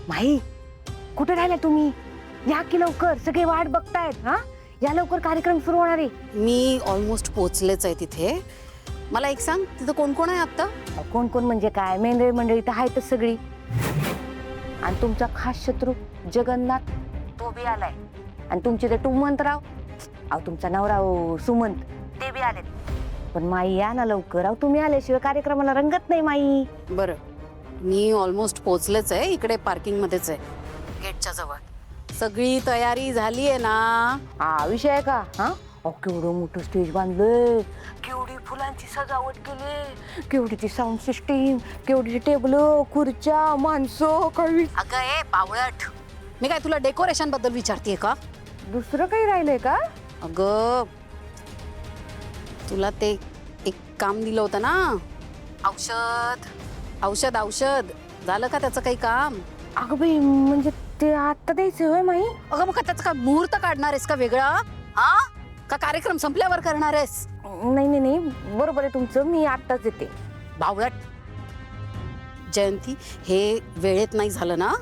माई कुठे राहिला तुम्ही? या की लवकर, सगळे वाट बघतायत. हा या लवकर, कार्यक्रम सुरू होणार आहे. मी ऑलमोस्ट पोहोचलेच आहे तिथे. मला एक सांग, तिथं कोण कोण आहे आता? कोण कोण म्हणजे काय, मेंढळी मंडळी तर आहेतच सगळी. आणि तुमचा खास शत्रू जगन्नाथ तो बी आलाय. आणि तुमचे ते टुमंतराव, अहो तुमचा नवरा सुमंत, ते बी आलेत. पण माई या ना लवकर, अहो तुम्ही आल्याशिवाय कार्यक्रमाला रंगत नाही माई. बरं, मी ऑलमोस्ट पोहोचलेच आहे. इकडे पार्किंग मध्येच आहे, गेटच्या जवळ. सगळी तयारी झाली आहे ना? हा विषय आहे का? हा अहो केवढं मोठं स्टेज बांधलंय, केवढी फुलांची सजावट केली, केवढी ती साऊंड सिस्टीम, केवढी टेबल, खुर्च्या, माणसं, काही. अगं ए बावळट, मी काय तुला डेकोरेशन बद्दल विचारतेय का? दुसरं काही राहिलंय का? अगं तुला ते एक काम दिलं होतं ना, औषध औषध औषध झालं का त्याचं काही काम? अगं बाई, म्हणजे ते आता द्यायचं होय माई? अगं मग त्याचं काय मुहूर्त काढणार आहेस का वेगळा? हा का कार्यक्रम संपल्यावर करणार आहेस? नाही नाही नाही, बरोबर आहे तुमचं, मी आत्ताच येते. बावळट जयंती, हे वेळेत नाही झालं ना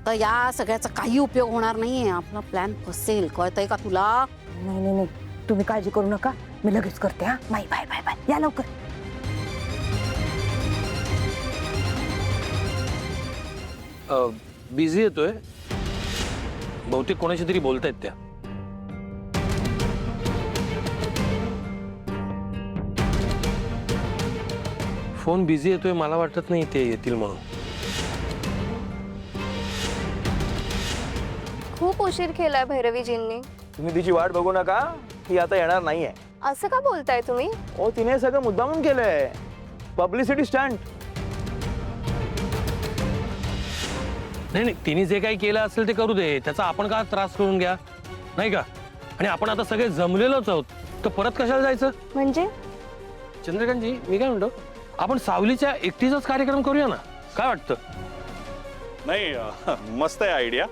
तर या सगळ्याचा काही उपयोग होणार नाहीये. आपला प्लॅन फसेल, कळतंय का तुला? नाही नाही नाही, तुम्ही काळजी करू नका, मी लगेच करते. हा माई, बाय बाय बाय, या लवकर. बिझी येतोय, बहुतेक कोणाशी तरी बोलतायत त्या. फोन बिझी येतोय, मला वाटत नाही ते येतील म्हणून. खूप उशीर केलाय भैरवीजींनी. तुम्ही तिची वाट बघू नका, ती आता येणार नाहीये. असं का बोलताय तुम्ही? ओ तिने सगळं मुद्दामून केलंय, पब्लिसिटी स्टंट. नाही नाही, तिने जे काही केलं असेल ते करू दे, त्याचा आपण का त्रास करून घ्या, नाही का? आणि आपण आता सगळे जमलेलोच आहोत, तर परत कशाला जायचं? म्हणजे चंद्रकांतजी, मी काय म्हणतो, आपण सावलीच्या एकटीचाच कार्यक्रम करूया ना, काय वाटतं? नाही, मस्त आहे आयडिया.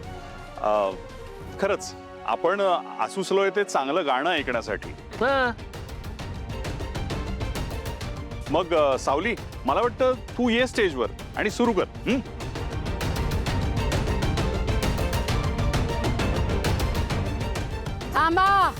खरंच आपण आसुसलोय ते चांगलं गाणं ऐकण्यासाठी. हा, मग सावली, मला वाटतं तू ये स्टेजवर आणि सुरू कर. थांबा.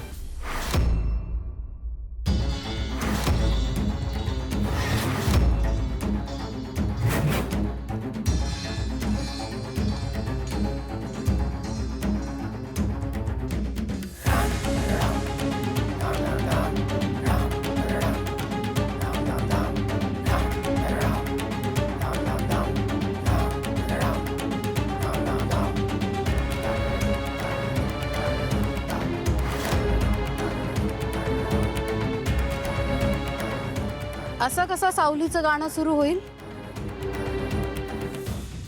असं कसं सावलीचं गाणं सुरू होईल?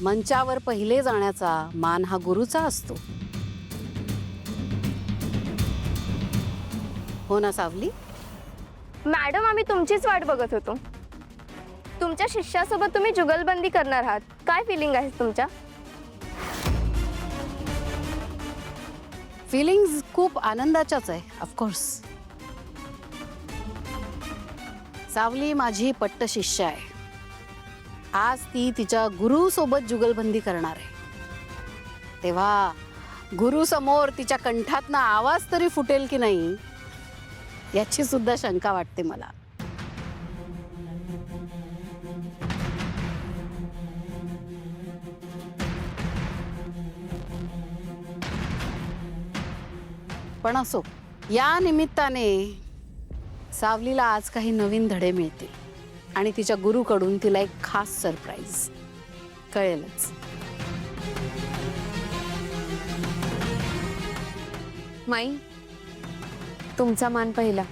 मंचावर पहिले जाण्याचा मान हा गुरुचा असतो, हो ना सावली? मॅडम, आम्ही तुमचीच वाट बघत होतो. तुमच्या शिष्यासोबत तुम्ही जुगलबंदी करणार आहात, काय फिलिंग आहे तुमच्या? फिलिंग्स खूप आनंदाच्याच आहे, ऑफकोर्स. सावली माझी पट्ट शिष्य आहे. आज ती तिच्या गुरु सोबत जुगलबंदी करणार आहे, तेव्हा गुरु समोर तिच्या कंठातनं आवाज तरी फुटेल की नाही याची सुद्धा शंका वाटते मला. पण असो, या निमित्ताने सावलीला आज काही नवीन धडे मिळतील आणि तिच्या गुरुकडून तिला एक खास सरप्राईज कळेलच. माई, तुमचा मान पहिला.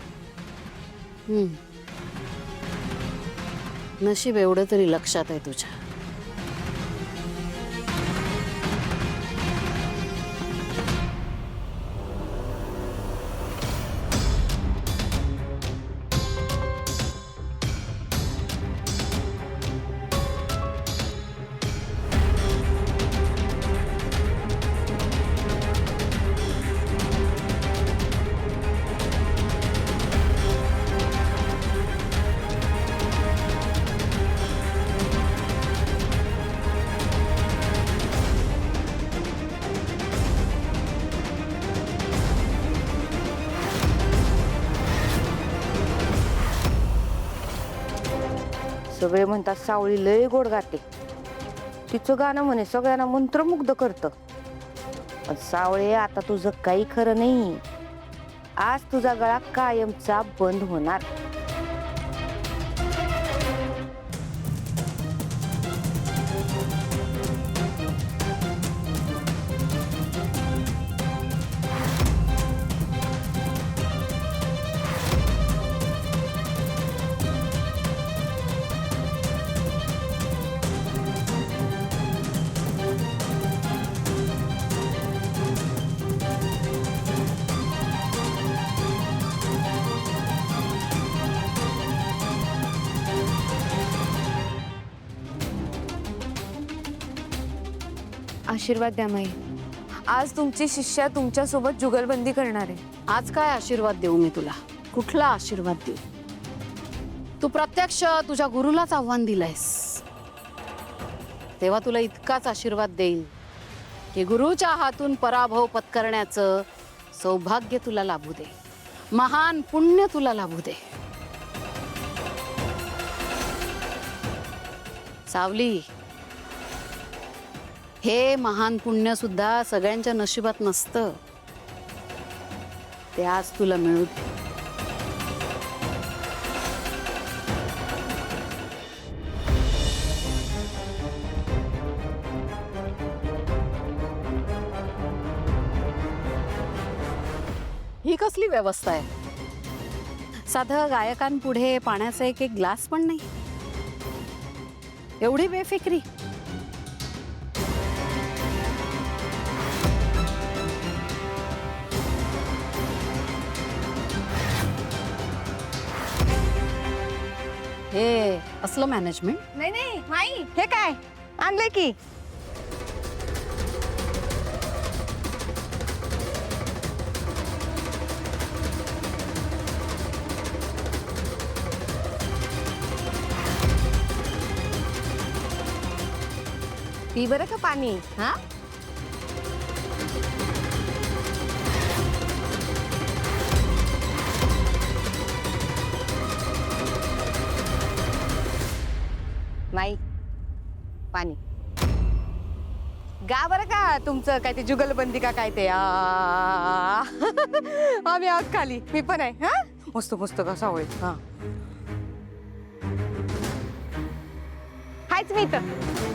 नशीब एवढं तरी लक्षात आहे तुझ्या. सगळे म्हणतात सावळी लय गोड गाते. तिचं गाणं म्हणे सगळ्यांना मंत्रमुग्ध करतं. पण सावळे, आता तुझं काही खरं नाही. आज तुझा गळा कायमचा बंद होणार. आशीर्वाद द्या माई. आज तुमची शिष्या तुमच्यासोबत जुगलबंदी करणार आहे. आज काय आशीर्वाद देऊ मी तुला? कुठला आशीर्वाद देऊ? तू प्रत्यक्ष तुझ्या गुरुलाच आव्हान दिलंयस, तेव्हा तुला इतकाच आशीर्वाद देईन की गुरुच्या हातून पराभव पत्करण्याचं सौभाग्य तुला लाभू दे, महान पुण्य तुला लाभू दे. सावली, हे महान पुण्य सुद्धा सगळ्यांच्या नशिबात नसतं. ते आज तुला मिळू दे. ही कसली व्यवस्था आहे? साधं गायकांपुढे पाण्याचा एक ग्लास पण नाही. एवढी बेफिक्री? हे असलं मॅनेजमेंट? नाही नाही माई, हे काय आणलंय की? पी बरं का पाणी. हा, माई पाणी गा बरं का. तुमचं काय ते जुगलबंदी का काय ते आम्ही आग खाली. मी पण आहे. हा, मस्त मस्त का सावळे. हा, हायच मी इथं.